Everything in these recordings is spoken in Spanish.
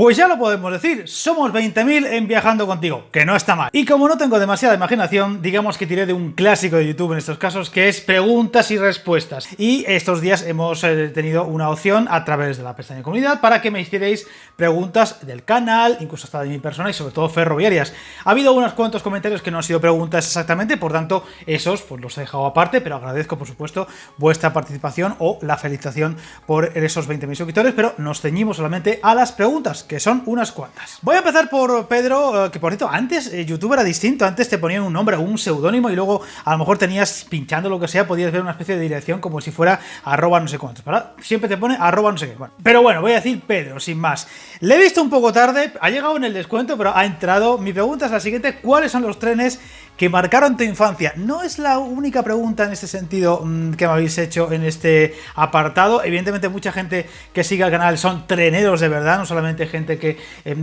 Pues ya lo podemos decir, somos 20.000 en Viajando Contigo, que no está mal. Y como no tengo demasiada imaginación, digamos que tiré de un clásico de YouTube en estos casos, que es preguntas y respuestas. Y estos días hemos tenido una opción a través de la pestaña comunidad para que me hicierais preguntas del canal, incluso hasta de mi persona y sobre todo ferroviarias. Ha habido unos cuantos comentarios que no han sido preguntas exactamente, por tanto, esos pues los he dejado aparte, pero agradezco por supuesto vuestra participación o la felicitación por esos 20.000 suscriptores, pero nos ceñimos solamente a las preguntas, que son unas cuantas. Voy a empezar por Pedro, que por cierto, antes YouTube era distinto, antes te ponían un nombre o un seudónimo y luego a lo mejor tenías, pinchando lo que sea, podías ver una especie de dirección como si fuera arroba no sé cuántos, ¿verdad? Siempre te pone arroba no sé qué. Bueno, pero bueno, voy a decir Pedro, sin más. Le he visto un poco tarde, ha llegado en el descuento, pero ha entrado. Mi pregunta es la siguiente: ¿cuáles son los trenes que marcaron tu infancia? No es la única pregunta en este sentido que me habéis hecho en este apartado. Evidentemente mucha gente que sigue el canal son treneros de verdad, no solamente gente que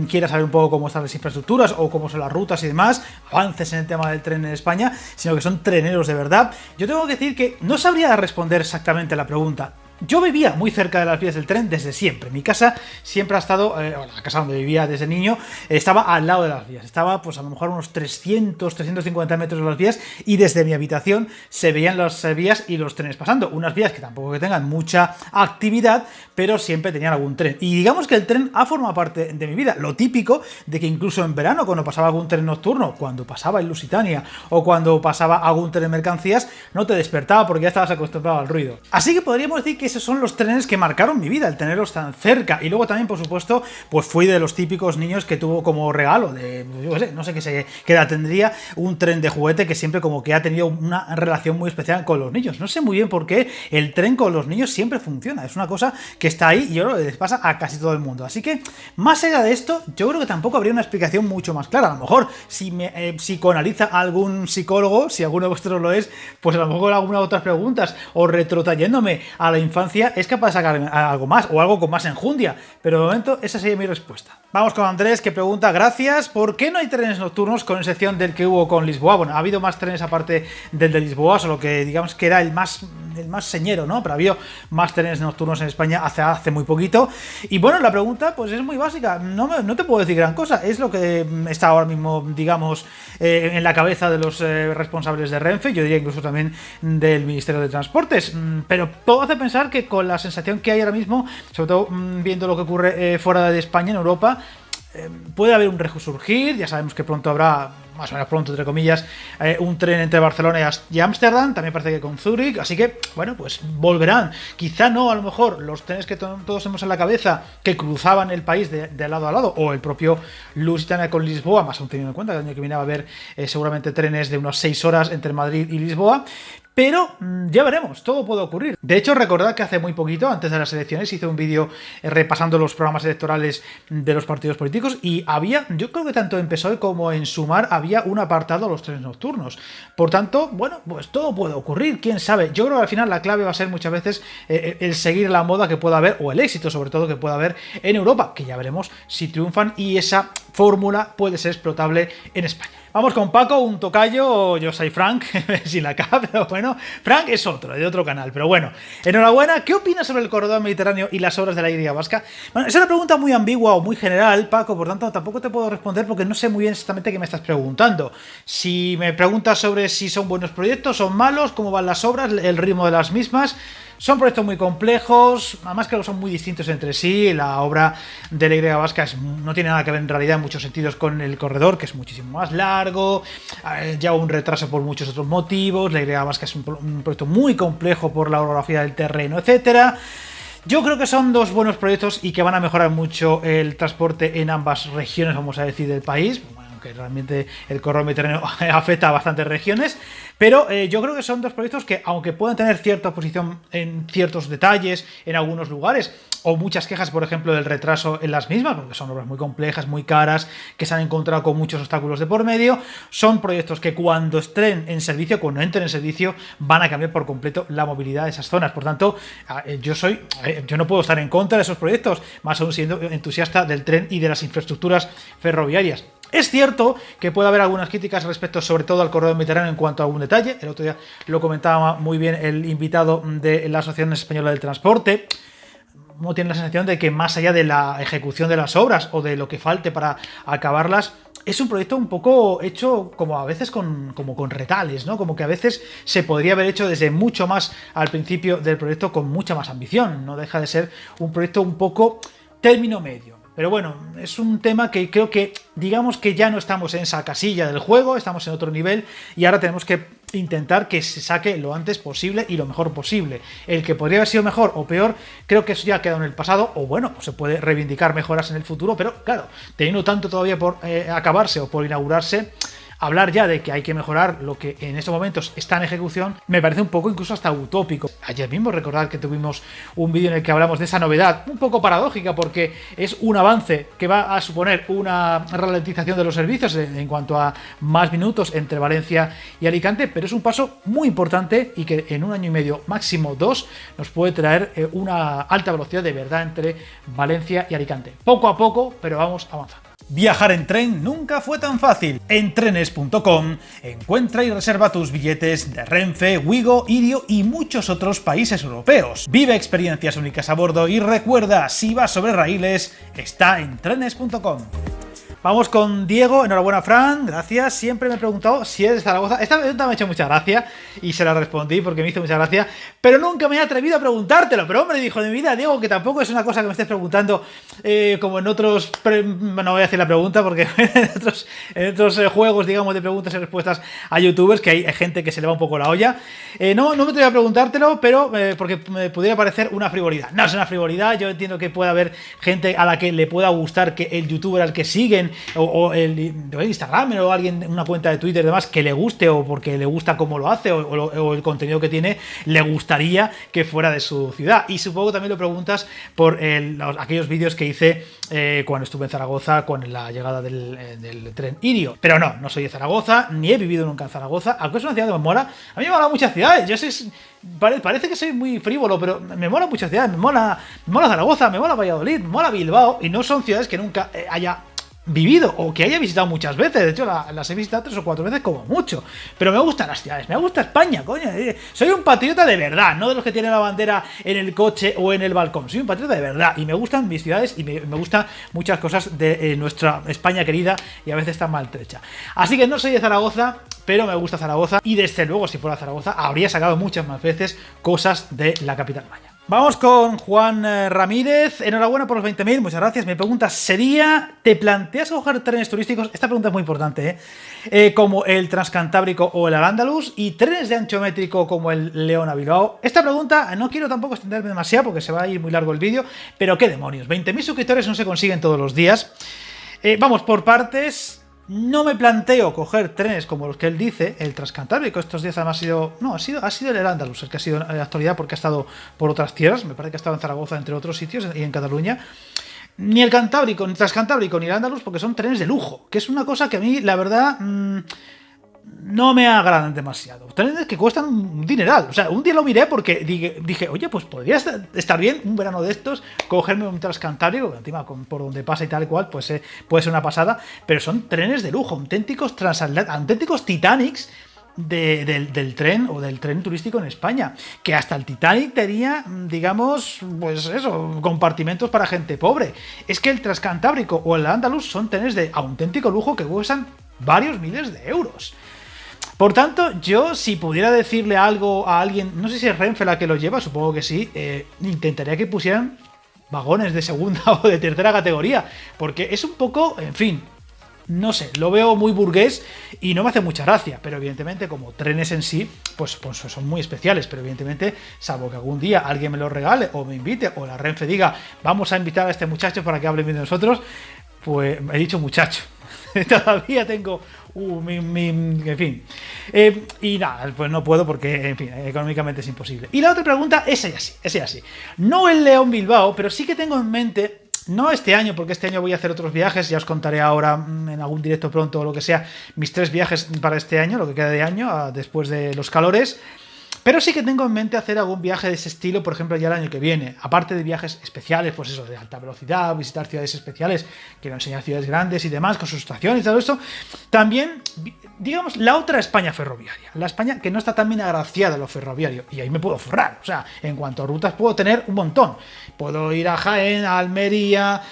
quiera saber un poco cómo están las infraestructuras o cómo son las rutas y demás, avances en el tema del tren en España, sino que son treneros de verdad. Yo tengo que decir que no sabría responder exactamente la pregunta. Yo vivía muy cerca de las vías del tren desde siempre. Mi casa siempre ha estado, la casa donde vivía desde niño, estaba al lado de las vías. Estaba pues a lo mejor unos 300, 350 metros de las vías y desde mi habitación se veían las vías y los trenes pasando. Unas vías que tampoco que tengan mucha actividad, pero siempre tenían algún tren. Y digamos que el tren ha formado parte de mi vida. Lo típico de que incluso en verano, cuando pasaba algún tren nocturno, cuando pasaba el Lusitania o cuando pasaba algún tren de mercancías, no te despertaba porque ya estabas acostumbrado al ruido. Así que podríamos decir que esos son los trenes que marcaron mi vida, el tenerlos tan cerca. Y luego también, por supuesto, pues fui de los típicos niños que tuvo como regalo de, yo qué sé, no sé qué edad tendría, un tren de juguete que siempre como que ha tenido una relación muy especial con los niños. No sé muy bien por qué el tren con los niños siempre funciona. Es una cosa que está ahí y yo creo que les pasa a casi todo el mundo. Así que, más allá de esto, yo creo que tampoco habría una explicación mucho más clara. A lo mejor, si me psicoanaliza algún psicólogo, si alguno de vosotros lo es, pues a lo mejor algunas otras preguntas o retrotrayéndome a la infancia es capaz de sacar algo más o algo con más enjundia, pero de momento esa sería mi respuesta. Vamos con Andrés, que pregunta: gracias, ¿por qué no hay trenes nocturnos con excepción del que hubo con Lisboa? Bueno, ha habido más trenes aparte del de Lisboa, solo que digamos que era el más señero, ¿no? Pero ha habido más trenes nocturnos en España hace muy poquito. Y bueno, la pregunta pues es muy básica, no te puedo decir gran cosa, es lo que está ahora mismo, digamos, en la cabeza de los responsables de Renfe, yo diría incluso también del Ministerio de Transportes, pero todo hace pensar que con la sensación que hay ahora mismo, sobre todo viendo lo que ocurre fuera de España, en Europa, puede haber un resurgir. Ya sabemos que pronto habrá, más o menos pronto entre comillas, un tren entre Barcelona y Ámsterdam, también parece que con Zúrich, así que bueno, pues volverán. Quizá no, a lo mejor los trenes que todos tenemos en la cabeza que cruzaban el país de lado a lado, o el propio Lusitania con Lisboa, más aún teniendo en cuenta que el año que viene va a haber seguramente trenes de unas 6 horas entre Madrid y Lisboa. Pero ya veremos, todo puede ocurrir. De hecho, recordad que hace muy poquito, antes de las elecciones, hice un vídeo repasando los programas electorales de los partidos políticos y había, yo creo que tanto en PSOE como en Sumar, había un apartado a los trenes nocturnos. Por tanto, bueno, pues todo puede ocurrir, quién sabe. Yo creo que al final la clave va a ser muchas veces el seguir la moda que pueda haber, o el éxito sobre todo que pueda haber en Europa, que ya veremos si triunfan y esa fórmula puede ser explotable en España. Vamos con Paco, un tocayo. Yo soy Frank, sin la K, pero bueno, Frank es otro, de otro canal, pero bueno, enhorabuena. ¿Qué opinas sobre el corredor mediterráneo y las obras de la Y vasca? Bueno, es una pregunta muy ambigua o muy general, Paco, por tanto tampoco te puedo responder porque no sé muy bien exactamente qué me estás preguntando. Si me preguntas sobre si son buenos proyectos, son malos, cómo van las obras, el ritmo de las mismas. Son proyectos muy complejos, además que son muy distintos entre sí. La obra de la Y vasca no tiene nada que ver en realidad en muchos sentidos con el corredor, que es muchísimo más largo, lleva un retraso por muchos otros motivos. La Y vasca es un proyecto muy complejo por la orografía del terreno, etcétera. Yo creo que son dos buenos proyectos y que van a mejorar mucho el transporte en ambas regiones, vamos a decir, del país. Que realmente el corredor mediterráneo afecta a bastantes regiones, pero yo creo que son dos proyectos que, aunque puedan tener cierta oposición en ciertos detalles en algunos lugares, o muchas quejas, por ejemplo, del retraso en las mismas, porque son obras muy complejas, muy caras, que se han encontrado con muchos obstáculos de por medio, son proyectos que cuando estén en servicio, cuando entren en servicio, van a cambiar por completo la movilidad de esas zonas. Por tanto, yo no puedo estar en contra de esos proyectos, más aún siendo entusiasta del tren y de las infraestructuras ferroviarias. Es cierto que puede haber algunas críticas respecto sobre todo al corredor mediterráneo en cuanto a algún detalle. El otro día lo comentaba muy bien el invitado de la Asociación Española del Transporte. uno tiene la sensación de que más allá de la ejecución de las obras o de lo que falte para acabarlas, es un proyecto un poco hecho como a veces como con retales, ¿no? Como que a veces se podría haber hecho desde mucho más al principio del proyecto con mucha más ambición. No deja de ser un proyecto un poco término medio. Pero bueno, es un tema que creo que, digamos que ya no estamos en esa casilla del juego, estamos en otro nivel y ahora tenemos que intentar que se saque lo antes posible y lo mejor posible. El que podría haber sido mejor o peor, creo que eso ya ha quedado en el pasado, o bueno, se puede reivindicar mejoras en el futuro, pero claro, teniendo tanto todavía por acabarse o por inaugurarse, hablar ya de que hay que mejorar lo que en estos momentos está en ejecución me parece un poco incluso hasta utópico. Ayer mismo recordad que tuvimos un vídeo en el que hablamos de esa novedad, un poco paradójica porque es un avance que va a suponer una ralentización de los servicios en cuanto a más minutos entre Valencia y Alicante, pero es un paso muy importante y que en un año y medio, máximo 2, nos puede traer una alta velocidad de verdad entre Valencia y Alicante. Poco a poco, pero vamos avanzando. Viajar en tren nunca fue tan fácil. En trenes.com encuentra y reserva tus billetes de Renfe, Wigo, Irio y muchos otros países europeos. Vive experiencias únicas a bordo y recuerda, si vas sobre raíles, está en trenes.com. Vamos con Diego, enhorabuena Fran, gracias. Siempre me he preguntado si eres de Zaragoza. Esta pregunta me ha hecho mucha gracia y se la respondí porque me hizo mucha gracia, pero nunca me he atrevido a preguntártelo. Pero hombre, dijo de mi vida, Diego, que tampoco es una cosa que me estés preguntando como en otros... No voy a hacer la pregunta porque en otros juegos, digamos, de preguntas y respuestas a youtubers, que hay gente que se le va un poco la olla. No me atrevo a preguntártelo, pero porque me pudiera parecer una frivolidad. No es una frivolidad, yo entiendo que puede haber gente a la que le pueda gustar que el youtuber al que siguen o el Instagram o alguien, una cuenta de Twitter y demás, que le guste o porque le gusta cómo lo hace o el contenido que tiene, le gustaría que fuera de su ciudad. Y supongo que también lo preguntas por aquellos vídeos que hice cuando estuve en Zaragoza con la llegada del tren Irio. Pero no soy de Zaragoza, ni he vivido nunca en Zaragoza, aunque es una ciudad que me mola. A mí me mola muchas ciudades, yo sé, parece que soy muy frívolo, pero me mola muchas ciudades, me mola Zaragoza, me mola Valladolid, me mola Bilbao, y no son ciudades que nunca haya vivido o que haya visitado muchas veces. De hecho, las he visitado 3 o 4 veces como mucho. Pero me gustan las ciudades, me gusta España, coño. Soy un patriota de verdad, no de los que tienen la bandera en el coche o en el balcón. Soy un patriota de verdad y me gustan mis ciudades y me gustan muchas cosas de nuestra España querida y a veces tan maltrecha. Así que no soy de Zaragoza, pero me gusta Zaragoza y desde luego si fuera Zaragoza habría sacado muchas más veces cosas de la capital maya. Vamos con Juan Ramírez. Enhorabuena por los 20.000, muchas gracias. Mi pregunta sería, ¿te planteas coger trenes turísticos? Esta pregunta es muy importante, como el Transcantábrico o el Al-Ándalus, y trenes de ancho métrico como el León a Bilbao. Esta pregunta no quiero tampoco extenderme demasiado porque se va a ir muy largo el vídeo, pero qué demonios, 20.000 suscriptores no se consiguen todos los días. Vamos por partes. No me planteo coger trenes como los que él dice, el Transcantábrico. Estos días además ha sido el Al-Ándalus el que ha sido en la actualidad porque ha estado por otras tierras. Me parece que ha estado en Zaragoza, entre otros sitios, y en Cataluña. Ni el Cantábrico, ni el Transcantábrico, ni el Al-Ándalus, porque son trenes de lujo, que es una cosa que a mí, la verdad, no me agradan demasiado. Trenes que cuestan un dineral. O sea, un día lo miré porque dije, oye, pues podría estar bien un verano de estos, cogerme un Transcantábrico, encima por donde pasa y tal y cual, pues puede ser una pasada, pero son trenes de lujo, auténticos transatlánticos, auténticos Titanics del tren o del tren turístico en España, que hasta el Titanic tenía, digamos, pues eso, compartimentos para gente pobre. Es que el Transcantábrico o el Andalus son trenes de auténtico lujo que cuestan varios miles de euros. Por tanto, yo si pudiera decirle algo a alguien, no sé si es Renfe la que lo lleva, supongo que sí, intentaría que pusieran vagones de segunda o de tercera categoría, porque es un poco, en fin, no sé, lo veo muy burgués y no me hace mucha gracia, pero evidentemente como trenes en sí, pues son muy especiales, pero evidentemente, salvo que algún día alguien me lo regale o me invite, o la Renfe diga, vamos a invitar a este muchacho para que hable bien de nosotros, pues he dicho muchacho, todavía tengo en fin, y nada, pues no puedo porque, en fin, económicamente es imposible. Y la otra pregunta es así, no el León Bilbao, pero sí que tengo en mente, no este año, porque este año voy a hacer otros viajes, ya os contaré ahora en algún directo pronto o lo que sea, mis 3 viajes para este año, lo que queda de año, después de los calores. Pero sí que tengo en mente hacer algún viaje de ese estilo, por ejemplo, ya el año que viene. Aparte de viajes especiales, pues eso, de alta velocidad, visitar ciudades especiales, quiero enseñar ciudades grandes y demás, con sus estaciones y todo esto. También, digamos, la otra España ferroviaria. La España que no está tan bien agraciada en lo ferroviario. Y ahí me puedo forrar. O sea, en cuanto a rutas puedo tener un montón. Puedo ir a Jaén, a Almería,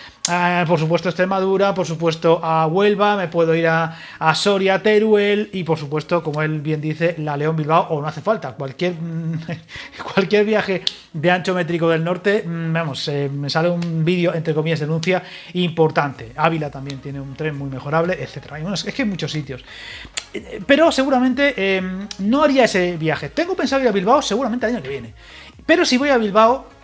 por supuesto Extremadura, por supuesto a Huelva, me puedo ir a Soria, Teruel y por supuesto, como él bien dice, la León-Bilbao, o no hace falta, cualquier viaje de ancho métrico del norte, vamos, me sale un vídeo, entre comillas, denuncia importante. Ávila también tiene un tren muy mejorable, etcétera. Bueno, es que hay muchos sitios. Pero seguramente no haría ese viaje. Tengo pensado ir a Bilbao seguramente el año que viene. Pero si voy a Bilbao,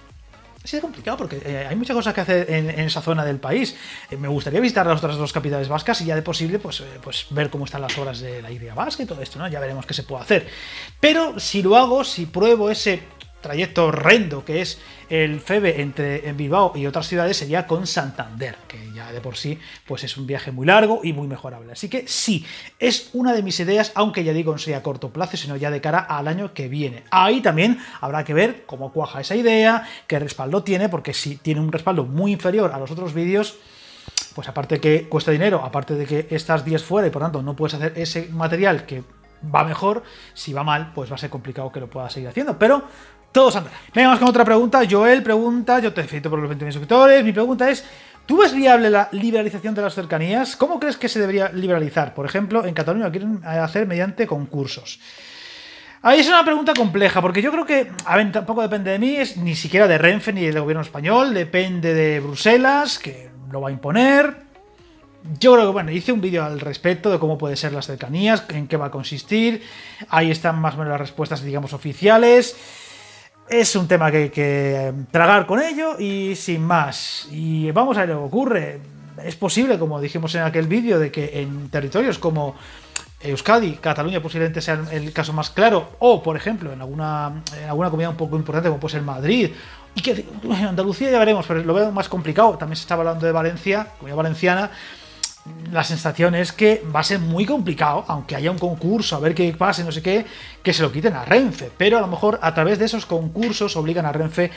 sí, es complicado porque hay muchas cosas que hacer en esa zona del país. Me gustaría visitar las otras dos capitales vascas y ya de posible pues ver cómo están las obras de la Y vasca y todo esto, ¿no? Ya veremos qué se puede hacer. Pero si lo hago, si pruebo ese trayecto horrendo que es el FEVE entre Bilbao y otras ciudades, sería con Santander, que ya de por sí pues es un viaje muy largo y muy mejorable. Así que sí, es una de mis ideas, aunque ya digo, no sería a corto plazo, sino ya de cara al año que viene. Ahí también habrá que ver cómo cuaja esa idea, qué respaldo tiene, porque si tiene un respaldo muy inferior a los otros vídeos, pues aparte que cuesta dinero, aparte de que estás días fuera y por tanto no puedes hacer ese material que va mejor, si va mal, pues va a ser complicado que lo puedas seguir haciendo, pero todos andará. Venga, vamos con otra pregunta. Joel pregunta, yo te felicito por los 20.000 suscriptores. Mi pregunta es, ¿tú ves viable la liberalización de las cercanías? ¿Cómo crees que se debería liberalizar? Por ejemplo, en Cataluña lo quieren hacer mediante concursos. Ahí es una pregunta compleja, porque yo creo que, a ver, tampoco depende de mí, es ni siquiera de Renfe ni del gobierno español, depende de Bruselas, que lo va a imponer. Yo creo que, bueno, hice un vídeo al respecto de cómo pueden ser las cercanías, en qué va a consistir. Ahí están más o menos las respuestas, digamos, oficiales. Es un tema que hay que tragar con ello y sin más. Y vamos a ver lo que ocurre. Es posible, como dijimos en aquel vídeo, de que en territorios como Euskadi, Cataluña posiblemente sea el caso más claro, o por ejemplo en alguna comunidad un poco importante como puede ser Madrid, y que en Andalucía ya veremos, pero lo veo más complicado. También se estaba hablando de Valencia, comunidad valenciana. La sensación es que va a ser muy complicado, aunque haya un concurso, a ver qué pase, no sé qué, que se lo quiten a Renfe, pero a lo mejor a través de esos concursos obligan a Renfe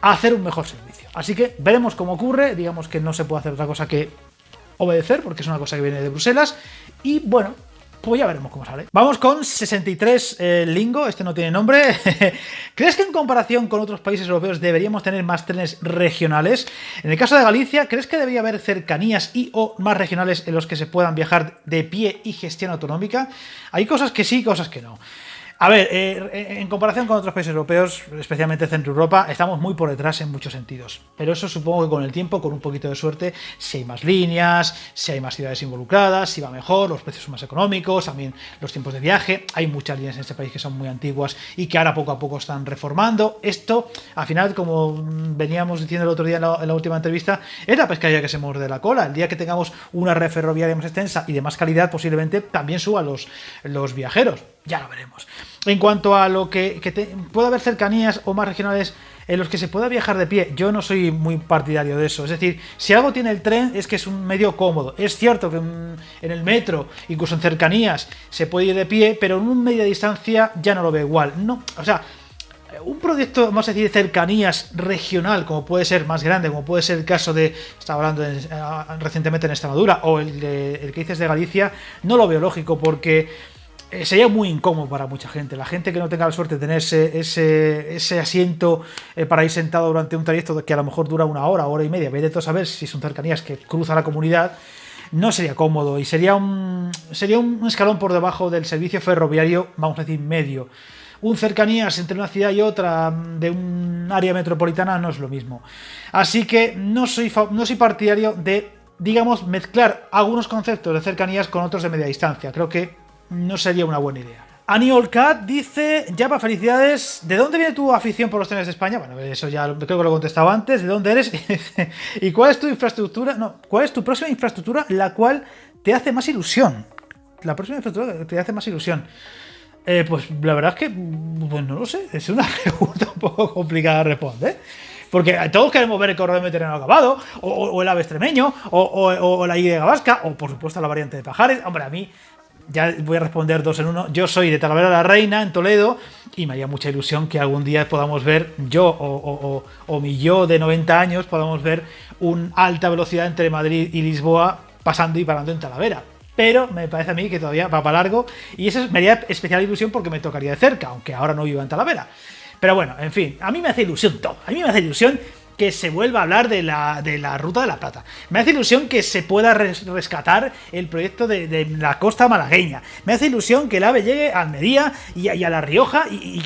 a hacer un mejor servicio. Así que veremos cómo ocurre. Digamos que no se puede hacer otra cosa que obedecer, porque es una cosa que viene de Bruselas, y bueno, pues ya veremos cómo sale. Vamos con 63 Lingo, este no tiene nombre. ¿Crees que en comparación con otros países europeos deberíamos tener más trenes regionales? En el caso de Galicia, ¿crees que debería haber cercanías y o más regionales en los que se puedan viajar de pie y gestión autonómica? Hay cosas que sí, cosas que no. A ver, en comparación con otros países europeos, especialmente Centro Europa, estamos muy por detrás en muchos sentidos. Pero eso supongo que con el tiempo, con un poquito de suerte, si hay más líneas, si hay más ciudades involucradas, si va mejor, los precios son más económicos, también los tiempos de viaje. Hay muchas líneas en este país que son muy antiguas y que ahora poco a poco están reformando. Esto, al final, como veníamos diciendo el otro día en la última entrevista, es la pescadilla que se muerde la cola. El día que tengamos una red ferroviaria más extensa y de más calidad, posiblemente también suban los viajeros. Ya lo veremos. En cuanto a lo que pueda haber cercanías o más regionales en los que se pueda viajar de pie, yo no soy muy partidario de eso. Es decir, si algo tiene el tren es que es un medio cómodo. Es cierto que en el metro, incluso en cercanías, se puede ir de pie, pero en un media distancia ya no lo veo igual. No, o sea, un proyecto, vamos a decir, de cercanías regional, como puede ser más grande, como puede ser el caso de, estaba hablando recientemente en Extremadura, o el que dices de Galicia, no lo veo lógico porque sería muy incómodo para mucha gente. La gente que no tenga la suerte de tener ese asiento para ir sentado durante un trayecto que a lo mejor dura una hora y media, vete tú a saber si son cercanías que cruza la comunidad, no sería cómodo y sería un escalón por debajo del servicio ferroviario, vamos a decir, medio. Un cercanías entre una ciudad y otra de un área metropolitana no es lo mismo. Así que no soy partidario de, digamos, mezclar algunos conceptos de cercanías con otros de media distancia. Creo que no sería una buena idea. Aniolcat dice, Yapa, felicidades. ¿De dónde viene tu afición por los trenes de España? Bueno, eso ya creo que lo he contestado antes. ¿De dónde eres? ¿Y cuál es tu infraestructura? No, ¿cuál es tu próxima infraestructura la cual te hace más ilusión? La próxima infraestructura que te hace más ilusión. Pues la verdad es que, pues no lo sé. Es una pregunta un poco complicada de responder. Porque todos queremos ver el corredor mediterráneo acabado, o el ave extremeño, o la Y vasca, o por supuesto la variante de Pajares. Hombre, a mí ya voy a responder dos en uno. Yo soy de Talavera de la Reina, en Toledo, y me haría mucha ilusión que algún día podamos ver, yo o mi yo de 90 años, podamos ver una alta velocidad entre Madrid y Lisboa pasando y parando en Talavera. Pero me parece a mí que todavía va para largo, y eso me haría especial ilusión porque me tocaría de cerca, aunque ahora no vivo en Talavera. Pero bueno, en fin, a mí me hace ilusión todo. A mí me hace ilusión que se vuelva a hablar de la Ruta de la Plata. Me hace ilusión que se pueda rescatar el proyecto de la costa malagueña. Me hace ilusión que el AVE llegue a Almería y a La Rioja y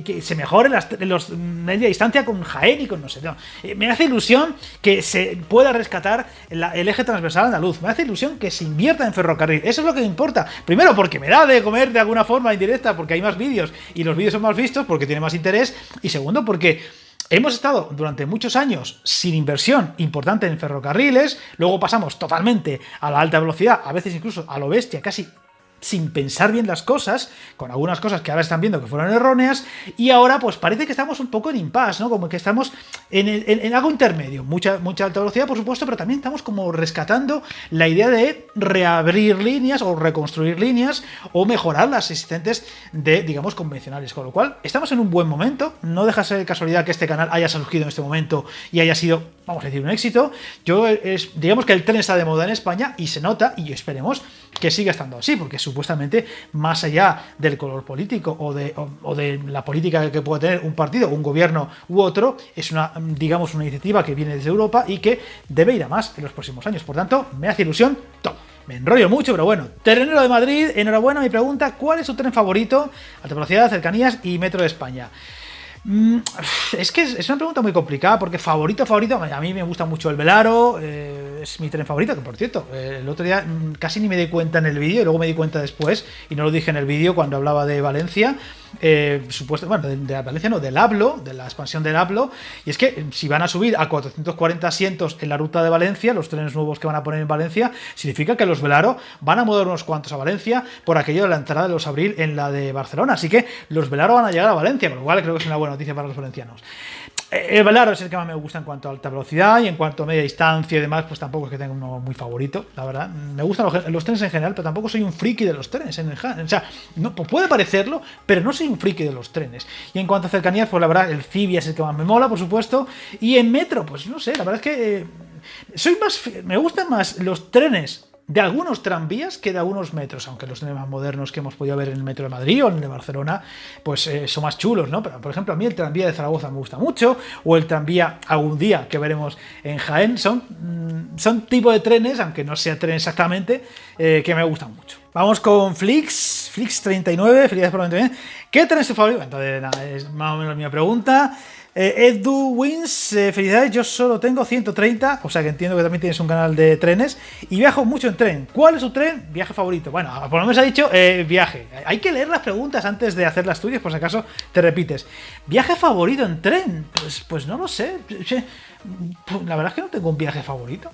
que se mejore los media distancia con Jaén y con no sé. No. Me hace ilusión que se pueda rescatar el eje transversal andaluz. Me hace ilusión que se invierta en ferrocarril. Eso es lo que me importa. Primero, porque me da de comer de alguna forma indirecta, porque hay más vídeos y los vídeos son más vistos, porque tiene más interés. Y segundo, porque hemos estado durante muchos años sin inversión importante en ferrocarriles, luego pasamos totalmente a la alta velocidad, a veces incluso a lo bestia, casi sin pensar bien las cosas, con algunas cosas que ahora están viendo que fueron erróneas, y ahora pues parece que estamos un poco en impasse, ¿no? Como que estamos en algo intermedio, mucha alta velocidad por supuesto, pero también estamos como rescatando la idea de reabrir líneas o reconstruir líneas o mejorar las existentes de, digamos, convencionales, con lo cual estamos en un buen momento. No deja ser casualidad que este canal haya surgido en este momento y haya sido, vamos a decir, un éxito. Digamos que el tren está de moda en España y se nota, y esperemos que siga estando así, porque supuestamente, más allá del color político o de la política que pueda tener un partido, un gobierno u otro, es una iniciativa que viene desde Europa y que debe ir a más en los próximos años. Por tanto, me hace ilusión todo. Me enrollo mucho, pero bueno. Terrenero de Madrid, enhorabuena. Mi pregunta: ¿cuál es su tren favorito? Alta velocidad, cercanías y metro de España. Es que es una pregunta muy complicada, porque favorito, a mí me gusta mucho el Velaro, es mi tren favorito, que por cierto, el otro día casi ni me di cuenta en el vídeo, y luego me di cuenta después, y no lo dije en el vídeo cuando hablaba de Valencia, de Valencia no, del Hablo, de la expansión del Hablo, y es que si van a subir a 440 asientos en la ruta de Valencia, los trenes nuevos que van a poner en Valencia, significa que los Velaro van a mover unos cuantos a Valencia por aquello de la entrada de los Abril en la de Barcelona, así que los Velaro van a llegar a Valencia, con lo cual creo que es una buena noticia para los valencianos. El Velaro es el que más me gusta en cuanto a alta velocidad, y en cuanto a media distancia y demás, pues tampoco es que tenga uno muy favorito, la verdad. Me gustan los trenes en general, pero tampoco soy un friki de los trenes o sea, no, pues puede parecerlo, pero no soy un friki de los trenes. Y en cuanto a cercanías, pues la verdad, el Fibia es el que más me mola, por supuesto. Y en metro, pues no sé, la verdad es que me gustan más los trenes de algunos tranvías que de algunos metros, aunque los trenes más modernos que hemos podido ver en el metro de Madrid o en el de Barcelona, pues son más chulos, ¿no? Pero, por ejemplo, a mí el tranvía de Zaragoza me gusta mucho, o el tranvía algún día que veremos en Jaén, son tipo de trenes, aunque no sea tren exactamente, que me gustan mucho. Vamos con Flix39, felicidades por el 20. ¿Qué tren es tu favorito? Entonces, nada, es más o menos mi pregunta. Edu Wins, felicidades, yo solo tengo 130, o sea que entiendo que también tienes un canal de trenes y viajo mucho en tren. ¿Cuál es tu tren? Viaje favorito. Bueno, por lo menos ha dicho viaje. Hay que leer las preguntas antes de hacer las tuyas, por si acaso te repites. ¿Viaje favorito en tren? Pues no lo sé. La verdad es que no tengo un viaje favorito.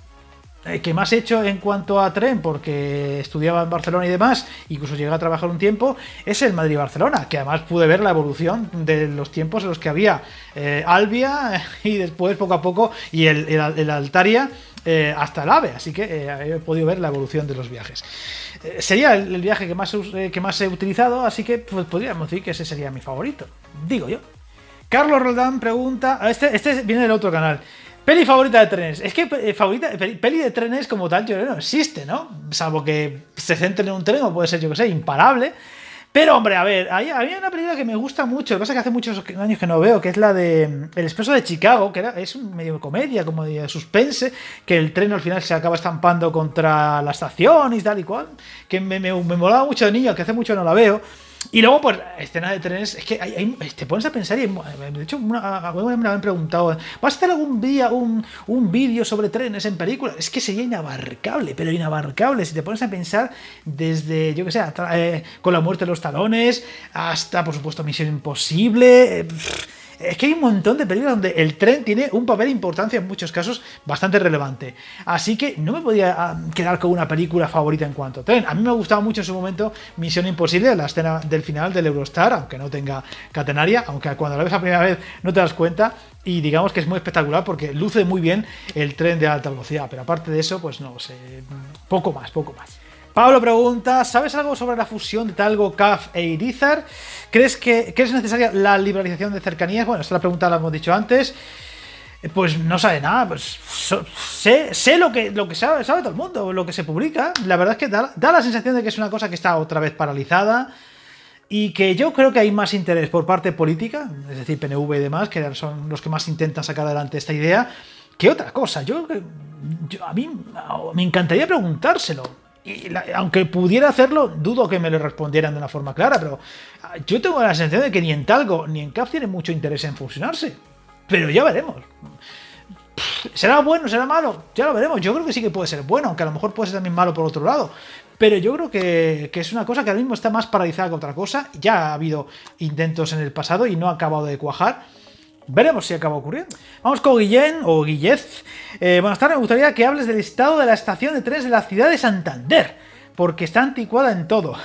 Que más he hecho en cuanto a tren, porque estudiaba en Barcelona y demás, incluso llegué a trabajar un tiempo, es el Madrid-Barcelona, que además pude ver la evolución de los tiempos en los que había Albia y después poco a poco y el Altaria hasta el AVE, así que he podido ver la evolución de los viajes. Sería el viaje que más he utilizado, así que pues, podríamos decir que ese sería mi favorito, digo yo. Carlos Roldán pregunta, este viene del otro canal. Peli favorita de trenes. Es que peli de trenes como tal, yo creo que no existe, ¿no? Salvo que se centren en un tren, o puede ser, yo que sé, Imparable. Pero, hombre, a ver, había una película que me gusta mucho, lo que pasa es que hace muchos años que no veo, que es la de El Expreso de Chicago, que es un medio de comedia, como de suspense, que el tren al final se acaba estampando contra la estación y tal y cual, que me molaba mucho de niño, que hace mucho no la veo. Y luego, pues, escena de trenes, es que te pones a pensar y, de hecho, me habían preguntado, ¿vas a hacer algún día un vídeo sobre trenes en películas? Es que sería inabarcable, pero inabarcable, si te pones a pensar desde, yo que sé, Con la muerte de los talones, hasta, por supuesto, Misión Imposible. Es que hay un montón de películas donde el tren tiene un papel de importancia en muchos casos bastante relevante. Así que no me podía quedar con una película favorita en cuanto a tren. A mí me ha gustado mucho en su momento Misión Imposible, la escena del final del Eurostar, aunque no tenga catenaria, aunque cuando la ves la primera vez no te das cuenta. Y digamos que es muy espectacular porque luce muy bien el tren de alta velocidad. Pero aparte de eso, pues no sé, poco más. Pablo pregunta, ¿sabes algo sobre la fusión de Talgo, CAF e Irizar? ¿Crees que es necesaria la liberalización de cercanías? Bueno, esta pregunta la hemos dicho antes. Pues no sabe nada, pues sé lo que sabe todo el mundo, lo que se publica. La verdad es que da la sensación de que es una cosa que está otra vez paralizada y que yo creo que hay más interés por parte política, es decir, PNV y demás, que son los que más intentan sacar adelante esta idea, que otra cosa. A mí me encantaría preguntárselo. Y aunque pudiera hacerlo, dudo que me lo respondieran de una forma clara, pero yo tengo la sensación de que ni en Talgo ni en CAF tienen mucho interés en fusionarse. Pero ya veremos. ¿Será bueno? ¿Será malo? Ya lo veremos. Yo creo que sí que puede ser bueno, aunque a lo mejor puede ser también malo por otro lado. Pero yo creo que es una cosa que ahora mismo está más paralizada que otra cosa. Ya ha habido intentos en el pasado y no ha acabado de cuajar. Veremos si acaba ocurriendo. Vamos con Guillén o Guillez. Buenas tardes, me gustaría que hables del estado de la estación de trenes de la ciudad de Santander, porque está anticuada en todo.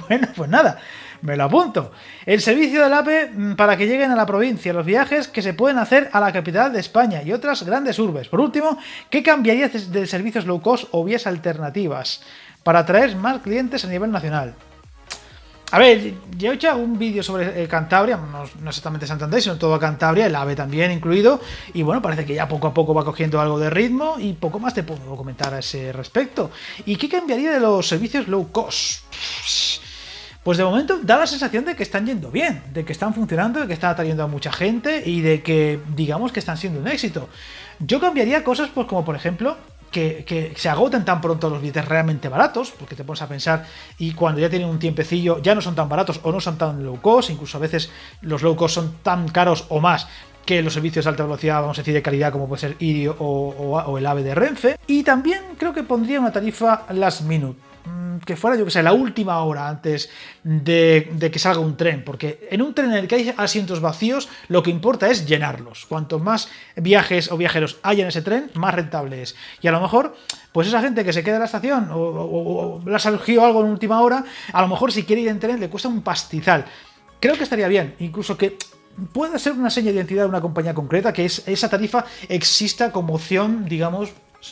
Bueno, pues nada, me lo apunto. El servicio del AVE para que lleguen a la provincia, los viajes que se pueden hacer a la capital de España y otras grandes urbes. Por último, ¿qué cambiarías de servicios low cost o vías alternativas para atraer más clientes a nivel nacional? A ver, yo he hecho un vídeo sobre Cantabria, no exactamente Santander, sino toda Cantabria, el AVE también incluido, y bueno, parece que ya poco a poco va cogiendo algo de ritmo y poco más te puedo comentar a ese respecto. ¿Y qué cambiaría de los servicios low cost? Pues de momento da la sensación de que están yendo bien, de que están funcionando, de que están atrayendo a mucha gente y de que, digamos, que están siendo un éxito. Yo cambiaría cosas, pues como por ejemplo, que se agoten tan pronto los billetes realmente baratos, porque te pones a pensar y cuando ya tienen un tiempecillo ya no son tan baratos o no son tan low cost, incluso a veces los low cost son tan caros o más que los servicios de alta velocidad, vamos a decir, de calidad como puede ser Irio o el AVE de Renfe. Y también creo que pondría una tarifa last minute, que fuera, yo que sé, la última hora antes de que salga un tren, porque en un tren en el que hay asientos vacíos lo que importa es llenarlos. Cuanto más viajes o viajeros haya en ese tren, más rentable es. Y a lo mejor, pues esa gente que se queda en la estación o le ha surgido algo en última hora, a lo mejor si quiere ir en tren le cuesta un pastizal. Creo que estaría bien, incluso que pueda ser una seña de identidad de una compañía concreta, que esa tarifa exista como opción, digamos,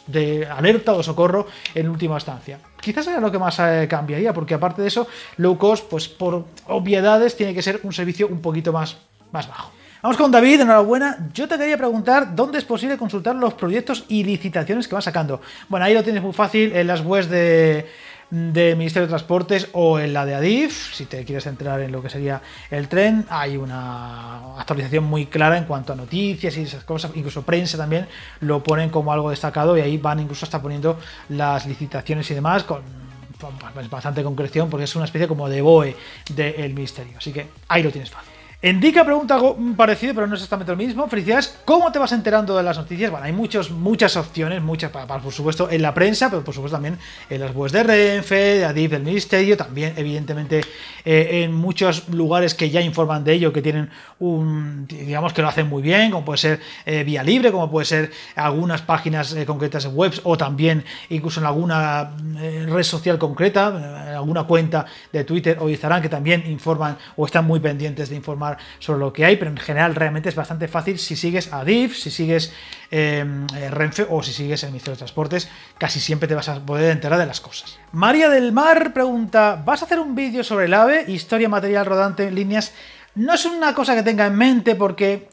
de alerta o socorro en última instancia. Quizás sea lo que más cambiaría, porque aparte de eso, low cost, pues por obviedades, tiene que ser un servicio un poquito más bajo. Vamos con David, enhorabuena. Yo te quería preguntar dónde es posible consultar los proyectos y licitaciones que van sacando. Bueno, ahí lo tienes muy fácil en las webs de Ministerio de Transportes o en la de Adif. Si te quieres entrar en lo que sería el tren, hay una actualización muy clara en cuanto a noticias y esas cosas, incluso prensa también lo ponen como algo destacado y ahí van incluso hasta poniendo las licitaciones y demás con bastante concreción, porque es una especie como de BOE del Ministerio, así que ahí lo tienes fácil. Indica pregunta algo parecido, pero no es exactamente lo mismo. Felicidades. ¿Cómo te vas enterando de las noticias? Bueno, hay muchas opciones, por supuesto en la prensa, pero por supuesto también en las webs de Renfe, de Adif, del Ministerio, también evidentemente en muchos lugares que ya informan de ello, que tienen digamos que lo hacen muy bien, como puede ser Vía Libre, como puede ser algunas páginas concretas en webs, o también incluso en alguna red social concreta, en alguna cuenta de Twitter o Instagram que también informan o están muy pendientes de informar sobre lo que hay, pero en general realmente es bastante fácil si sigues a Adif, si sigues Renfe o si sigues el Ministerio de Transportes, casi siempre te vas a poder enterar de las cosas. María del Mar pregunta, ¿vas a hacer un vídeo sobre el AVE, historia, material rodante, líneas? No es una cosa que tenga en mente porque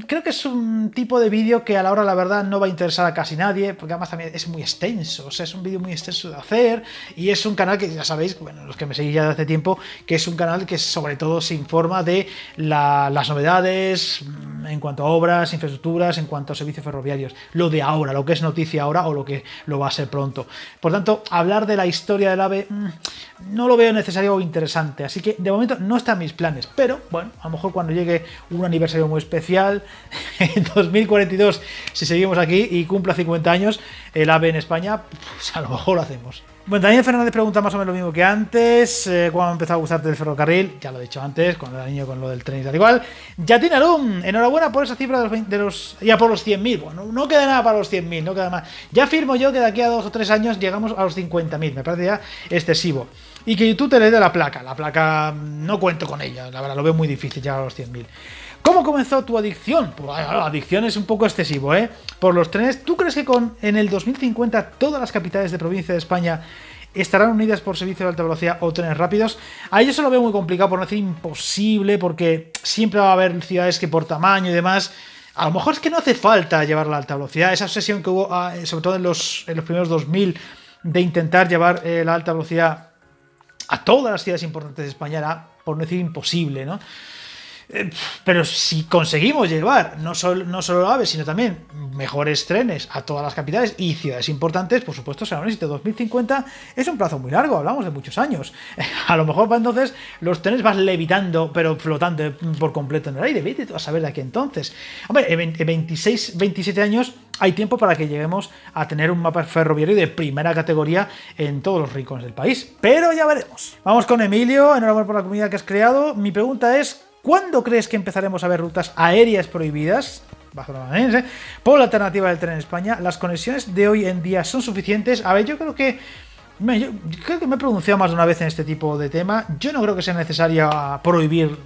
creo que es un tipo de vídeo que a la hora la verdad no va a interesar a casi nadie, porque además también es muy extenso, o sea, es un vídeo muy extenso de hacer y es un canal que ya sabéis, bueno, los que me seguís ya de hace tiempo, que es un canal que sobre todo se informa de las novedades en cuanto a obras, infraestructuras, en cuanto a servicios ferroviarios, lo de ahora, lo que es noticia ahora o lo que lo va a ser pronto. Por tanto, hablar de la historia del AVE no lo veo necesario o interesante, así que de momento no está en mis planes, pero bueno, a lo mejor cuando llegue un aniversario muy especial en 2042, si seguimos aquí y cumpla 50 años el AVE en España, pues a lo mejor lo hacemos. Bueno, Daniel Fernández pregunta más o menos lo mismo que antes. ¿Cuándo empezó a gustarte el ferrocarril? Ya lo he dicho antes, cuando era niño con lo del tren y tal igual. Yatin Alum, enhorabuena por esa cifra ya por los 100.000. Bueno, no queda nada para los 100.000, no queda más. Ya afirmo yo que de aquí a 2 o 3 años llegamos a los 50.000. Me parece ya excesivo. Y que YouTube te le dé la placa. La placa no cuento con ella, la verdad, lo veo muy difícil llegar a los 100.000. ¿Cómo comenzó tu adicción? Pues la adicción es un poco excesivo, ¿eh? Por los trenes. ¿Tú crees que en el 2050 todas las capitales de provincia de España ¿Estarán unidas por servicio de alta velocidad o trenes rápidos? Ahí yo se lo veo muy complicado, por no decir imposible, porque siempre va a haber ciudades que por tamaño y demás, a lo mejor es que no hace falta llevar la alta velocidad. Esa obsesión que hubo, sobre todo en los primeros 2000, de intentar llevar la alta velocidad a todas las ciudades importantes de España era, por no decir imposible, ¿no? Pero si conseguimos llevar no solo AVE, sino también mejores trenes a todas las capitales y ciudades importantes, por supuesto será un éxito. 2050 es un plazo muy largo, hablamos de muchos años. A lo mejor para entonces los trenes van levitando, pero flotando por completo en el aire. Vete tú a saber de aquí entonces. Hombre, en 26, 27 años hay tiempo para que lleguemos a tener un mapa ferroviario de primera categoría en todos los rincones del país. Pero ya veremos. Vamos con Emilio, enhorabuena por la comunidad que has creado. Mi pregunta es: ¿cuándo crees que empezaremos a ver rutas aéreas prohibidas bajo la mano por la alternativa del tren en España? ¿Las conexiones de hoy en día son suficientes? A ver, yo creo que me he pronunciado más de una vez en este tipo de tema. Yo no creo que sea necesario prohibir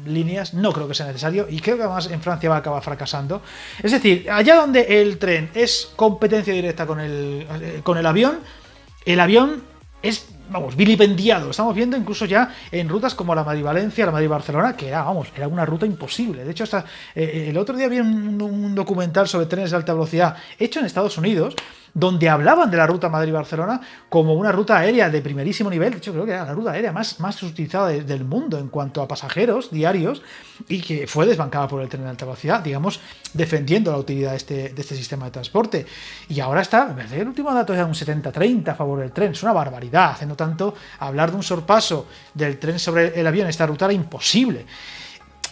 líneas, no creo que sea necesario, y creo que además en Francia va a acabar fracasando. Es decir, allá donde el tren es competencia directa con el avión es, vamos, vilipendiado. Estamos viendo incluso ya en rutas como la Madrid-Valencia, la Madrid-Barcelona, que era una ruta imposible. De hecho, hasta el otro día vi un documental sobre trenes de alta velocidad hecho en Estados Unidos, donde hablaban de la ruta Madrid-Barcelona como una ruta aérea de primerísimo nivel. De hecho, creo que era la ruta aérea más utilizada del mundo en cuanto a pasajeros diarios, y que fue desbancada por el tren de alta velocidad, digamos, defendiendo la utilidad de este sistema de transporte. Y ahora está, me parece que el último dato era un 70-30 a favor del tren. Es una barbaridad. No tanto, hablar de un sorpaso del tren sobre el avión en esta ruta era imposible.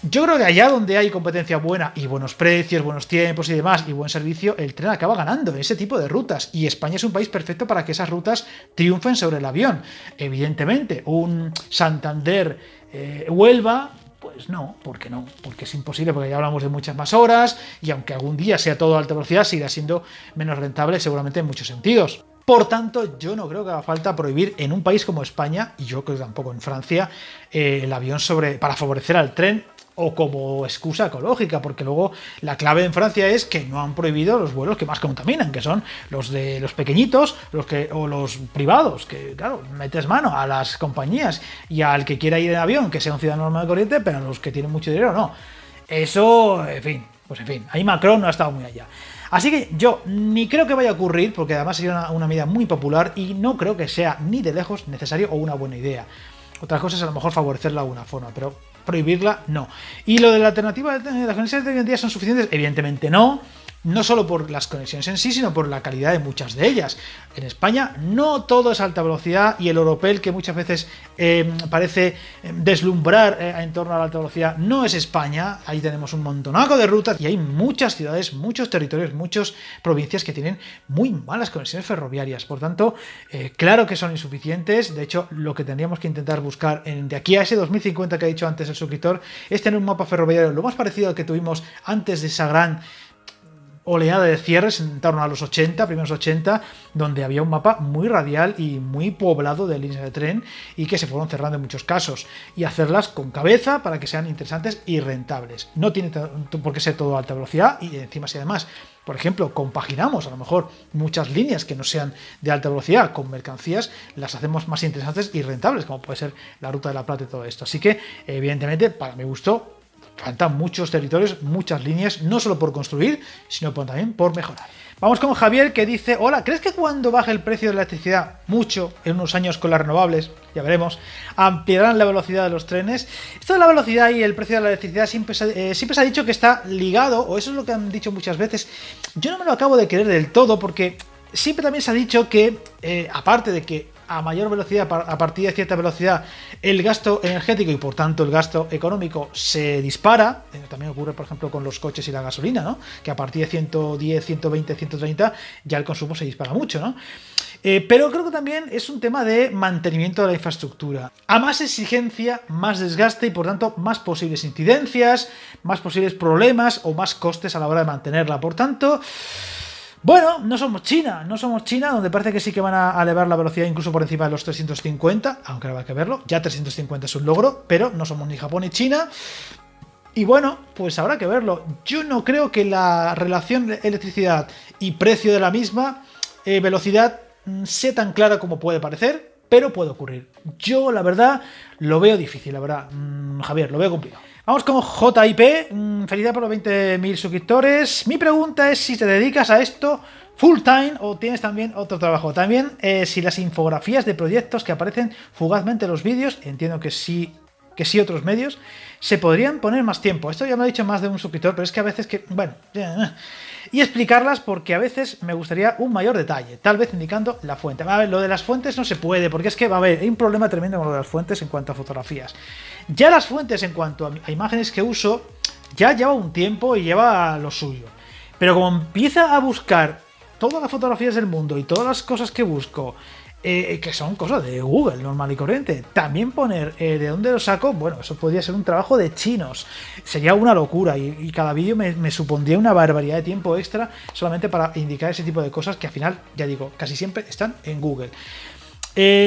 Yo creo que allá donde hay competencia buena y buenos precios, buenos tiempos y demás, y buen servicio, el tren acaba ganando en ese tipo de rutas. Y España es un país perfecto para que esas rutas triunfen sobre el avión. Evidentemente, un Santander Huelva, pues no, ¿por qué no? Porque es imposible, porque ya hablamos de muchas más horas, y aunque algún día sea todo a alta velocidad, seguirá siendo menos rentable seguramente en muchos sentidos. Por tanto, yo no creo que haga falta prohibir en un país como España, y yo creo que tampoco en Francia, el avión para favorecer al tren, o como excusa ecológica, porque luego la clave en Francia es que no han prohibido los vuelos que más contaminan, que son los de los pequeñitos, o los privados, que claro, metes mano a las compañías y al que quiera ir en avión, que sea un ciudadano normal de corriente, pero a los que tienen mucho dinero no. Eso, en fin, ahí Macron no ha estado muy allá. Así que yo ni creo que vaya a ocurrir, porque además sería una medida muy popular, y no creo que sea ni de lejos necesario o una buena idea. Otra cosa es a lo mejor favorecerla de alguna forma, pero prohibirla no. Y lo de la alternativa de las conexiones de hoy en día son suficientes, evidentemente no. No solo por las conexiones en sí, sino por la calidad de muchas de ellas. En España no todo es alta velocidad, y el Europel, que muchas veces parece deslumbrar en torno a la alta velocidad, no es España. Ahí tenemos un montonaco de rutas y hay muchas ciudades, muchos territorios, muchas provincias que tienen muy malas conexiones ferroviarias. Por tanto, claro que son insuficientes. De hecho, lo que tendríamos que intentar buscar de aquí a ese 2050 que ha dicho antes el suscriptor es tener un mapa ferroviario lo más parecido al que tuvimos antes de esa gran oleada de cierres en torno a los primeros 80, donde había un mapa muy radial y muy poblado de líneas de tren, y que se fueron cerrando en muchos casos, y hacerlas con cabeza para que sean interesantes y rentables. No tiene por qué ser todo a alta velocidad, y encima si además, por ejemplo, compaginamos a lo mejor muchas líneas que no sean de alta velocidad con mercancías, las hacemos más interesantes y rentables, como puede ser la Ruta de la Plata y todo esto. Así que, evidentemente, para mi gusto, faltan muchos territorios, muchas líneas, no solo por construir, sino también por mejorar. Vamos con Javier, que dice: hola, ¿crees que cuando baje el precio de la electricidad mucho, en unos años con las renovables, ya veremos, ampliarán la velocidad de los trenes? Esto de la velocidad y el precio de la electricidad siempre se ha dicho que está ligado, o eso es lo que han dicho muchas veces. Yo no me lo acabo de creer del todo, porque siempre también se ha dicho que, aparte de que a mayor velocidad, a partir de cierta velocidad, el gasto energético y por tanto el gasto económico se dispara. También ocurre, por ejemplo, con los coches y la gasolina, ¿no? Que a partir de 110, 120, 130 ya el consumo se dispara mucho, ¿no? Pero creo que también es un tema de mantenimiento de la infraestructura. A más exigencia, más desgaste y por tanto más posibles incidencias, más posibles problemas o más costes a la hora de mantenerla. Por tanto, bueno, no somos China, donde parece que sí que van a elevar la velocidad incluso por encima de los 350, aunque habrá que verlo. Ya 350 es un logro, pero no somos ni Japón ni China. Y bueno, pues habrá que verlo. Yo no creo que la relación de electricidad y precio de la misma, velocidad, sea tan clara como puede parecer, pero puede ocurrir. Yo, la verdad, lo veo difícil, la verdad. Javier, lo veo complicado. Vamos con JIP. Felicidades por los 20.000 suscriptores. Mi pregunta es si te dedicas a esto full time o tienes también otro trabajo. También si las infografías de proyectos que aparecen fugazmente en los vídeos, entiendo que sí otros medios, se podrían poner más tiempo. Esto ya me lo ha dicho más de un suscriptor, pero es que a veces que, bueno, y explicarlas porque a veces me gustaría un mayor detalle, tal vez indicando la fuente. A ver, lo de las fuentes no se puede, porque es que, a ver, hay un problema tremendo con lo de las fuentes en cuanto a fotografías. Ya las fuentes en cuanto a imágenes que uso, ya lleva un tiempo y lleva lo suyo. Pero como empieza a buscar todas las fotografías del mundo y todas las cosas que busco, que son cosas de Google, normal y corriente. También poner de dónde lo saco, bueno, eso podría ser un trabajo de chinos. Sería una locura y cada vídeo me supondría una barbaridad de tiempo extra solamente para indicar ese tipo de cosas que al final, ya digo, casi siempre están en Google.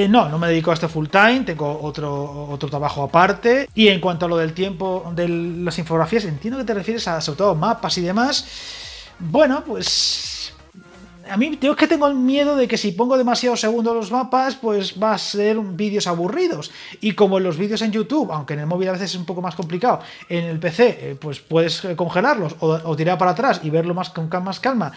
No me dedico a esto full time, tengo otro trabajo aparte. Y en cuanto a lo del tiempo de las infografías, entiendo que te refieres a sobre todo mapas y demás. Bueno, pues a mí es que tengo el miedo de que si pongo demasiados segundos los mapas, pues va a ser vídeos aburridos. Y como en los vídeos en YouTube, aunque en el móvil a veces es un poco más complicado, en el PC pues puedes congelarlos o tirar para atrás y verlo con más calma,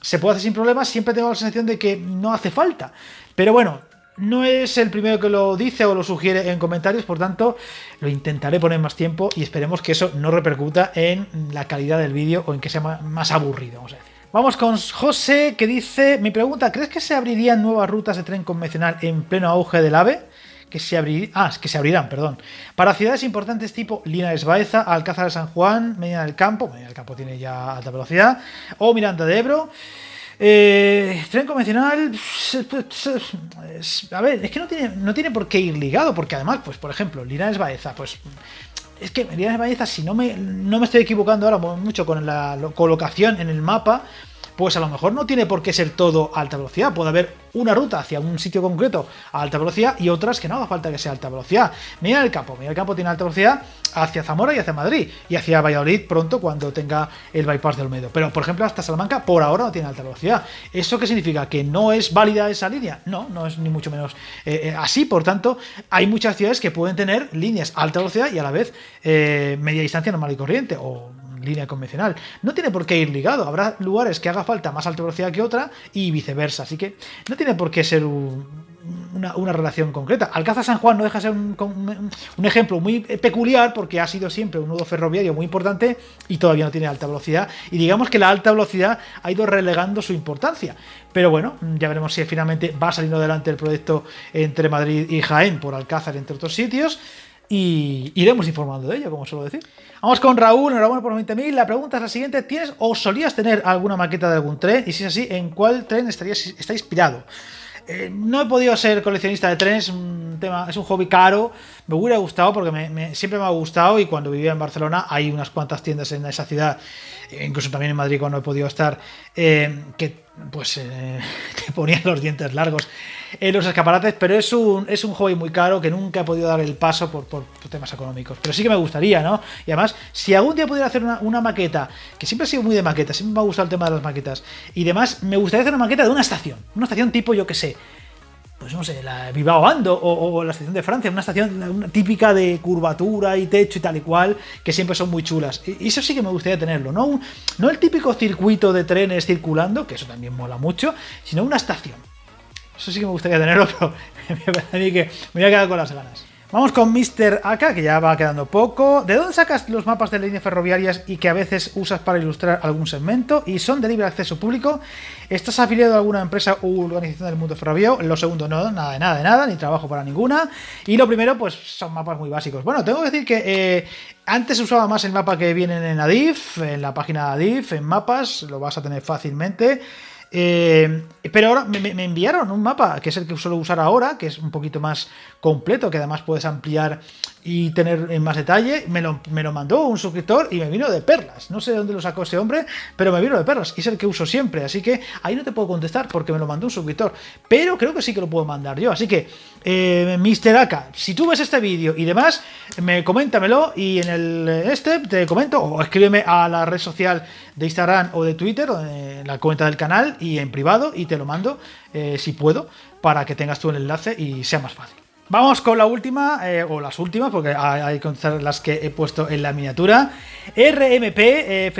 se puede hacer sin problemas. Siempre tengo la sensación de que no hace falta. Pero bueno, no es el primero que lo dice o lo sugiere en comentarios, por tanto lo intentaré poner más tiempo y esperemos que eso no repercuta en la calidad del vídeo o en que sea más aburrido, vamos a decir. Vamos con José, que dice, mi pregunta, ¿crees que se abrirían nuevas rutas de tren convencional en pleno auge del AVE? Que se abrirán, perdón. Para ciudades importantes tipo Linares Baeza, Alcázar de San Juan, Medina del Campo tiene ya alta velocidad, o Miranda de Ebro. Tren convencional, a ver, es que no tiene por qué ir ligado, porque además, pues por ejemplo, Linares Baeza, pues es que Linares Baeza, si no me estoy equivocando ahora mucho con la colocación en el mapa, pues a lo mejor no tiene por qué ser todo a alta velocidad. Puede haber una ruta hacia un sitio concreto a alta velocidad y otras que no haga falta que sea alta velocidad. Medina del Campo tiene alta velocidad hacia Zamora y hacia Madrid, y hacia Valladolid pronto cuando tenga el bypass de Olmedo. Pero por ejemplo hasta Salamanca por ahora no tiene alta velocidad. ¿Eso qué significa? ¿Que no es válida esa línea? No es ni mucho menos así. Por tanto, hay muchas ciudades que pueden tener líneas a alta velocidad y a la vez media distancia normal y corriente o línea convencional. No tiene por qué ir ligado. Habrá lugares que haga falta más alta velocidad que otra y viceversa. Así que no tiene por qué ser una relación concreta. Alcázar San Juan no deja de ser un ejemplo muy peculiar porque ha sido siempre un nudo ferroviario muy importante y todavía no tiene alta velocidad. Y digamos que la alta velocidad ha ido relegando su importancia. Pero bueno, ya veremos si finalmente va saliendo adelante el proyecto entre Madrid y Jaén por Alcázar, entre otros sitios. Y iremos informando de ello, como suelo decir. Vamos con Raúl, enhorabuena por 20.000. La pregunta es la siguiente: ¿tienes o solías tener alguna maqueta de algún tren? Y si es así, ¿en cuál tren está inspirado? No he podido ser coleccionista de trenes, es un hobby caro. Me hubiera gustado porque siempre me ha gustado, y cuando vivía en Barcelona hay unas cuantas tiendas en esa ciudad, incluso también en Madrid cuando he podido estar, que pues te ponían los dientes largos en los escaparates, pero es un hobby muy caro que nunca he podido dar el paso por temas económicos, pero sí que me gustaría, ¿no? Y además, si algún día pudiera hacer una maqueta, que siempre he sido muy de maquetas, siempre me ha gustado el tema de las maquetas y demás, me gustaría hacer una maqueta de una estación tipo, yo que sé, pues no sé, la Bilbao Ando o la estación de Francia, una estación típica de curvatura y techo y tal y cual, que siempre son muy chulas. Y eso sí que me gustaría tenerlo, no el típico circuito de trenes circulando, que eso también mola mucho, sino una estación. Eso sí que me gustaría tenerlo, pero me parece a mí que me voy a quedar con las ganas. Vamos con Mr. Aka, que ya va quedando poco. ¿De dónde sacas los mapas de líneas ferroviarias y que a veces usas para ilustrar algún segmento? ¿Y son de libre acceso público? ¿Estás afiliado a alguna empresa u organización del mundo ferroviario? Lo segundo, no, nada, ni trabajo para ninguna. Y lo primero, pues son mapas muy básicos. Bueno, tengo que decir que antes usaba más el mapa que vienen en Adif, en la página de Adif, en mapas, lo vas a tener fácilmente. Pero ahora me enviaron un mapa que es el que suelo usar ahora, que es un poquito más completo, que además puedes ampliar y tener en más detalle. Me lo mandó un suscriptor y me vino de perlas. No sé de dónde lo sacó ese hombre, pero me vino de perlas y es el que uso siempre, así que ahí no te puedo contestar porque me lo mandó un suscriptor, pero creo que sí que lo puedo mandar yo. Así que Mr. Aka, si tú ves este vídeo y demás, coméntamelo y en te comento, o escríbeme a la red social de Instagram o de Twitter, en la cuenta del canal, y en privado y te lo mando si puedo para que tengas tú el enlace y sea más fácil. Vamos con la última, o las últimas, porque hay que contar las que he puesto en la miniatura. RMP,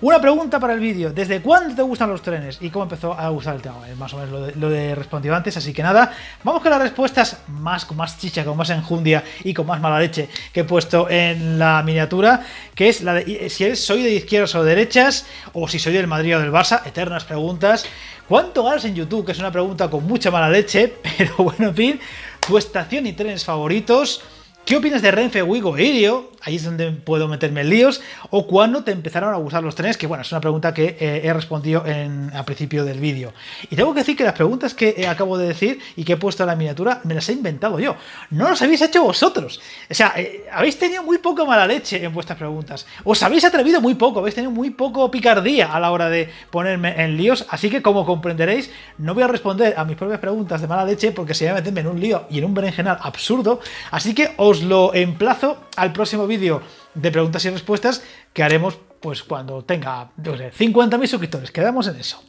una pregunta para el vídeo. ¿Desde cuándo te gustan los trenes? ¿Y cómo empezó a gustar el tema? Más o menos lo de respondido antes, así que nada. Vamos con las respuestas con más chicha, con más enjundia y con más mala leche que he puesto en la miniatura, que es la de si soy de izquierdas o de derechas, o si soy del Madrid o del Barça. Eternas preguntas. ¿Cuánto ganas en YouTube? Que es una pregunta con mucha mala leche, pero bueno, en fin. Tu estación y trenes favoritos. ¿Qué opinas de Renfe, Wigo e Irio? Ahí es donde puedo meterme en líos. ¿O cuándo te empezaron a gustar los trenes? Que bueno, es una pregunta que he respondido al principio del vídeo. Y tengo que decir que las preguntas que acabo de decir y que he puesto en la miniatura me las he inventado yo. No las habéis hecho vosotros. O sea, habéis tenido muy poca mala leche en vuestras preguntas. Os habéis atrevido muy poco, habéis tenido muy poco picardía a la hora de ponerme en líos. Así que, como comprenderéis, no voy a responder a mis propias preguntas de mala leche porque sería meterme en un lío y en un berenjenal absurdo. Así que os lo emplazo al próximo vídeo de preguntas y respuestas que haremos pues cuando tenga, no sé, 50.000 suscriptores. Quedamos en eso.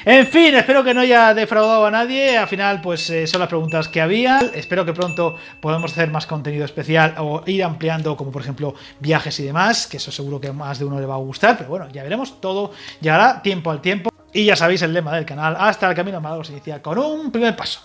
En fin, espero que no haya defraudado a nadie. Al final, pues son las preguntas que había. Espero que pronto podamos hacer más contenido especial o ir ampliando, como por ejemplo viajes y demás, que eso seguro que a más de uno le va a gustar. Pero bueno, ya veremos. Todo llegará tiempo al tiempo. Y ya sabéis el lema del canal. Hasta el camino malo se inicia con un primer paso.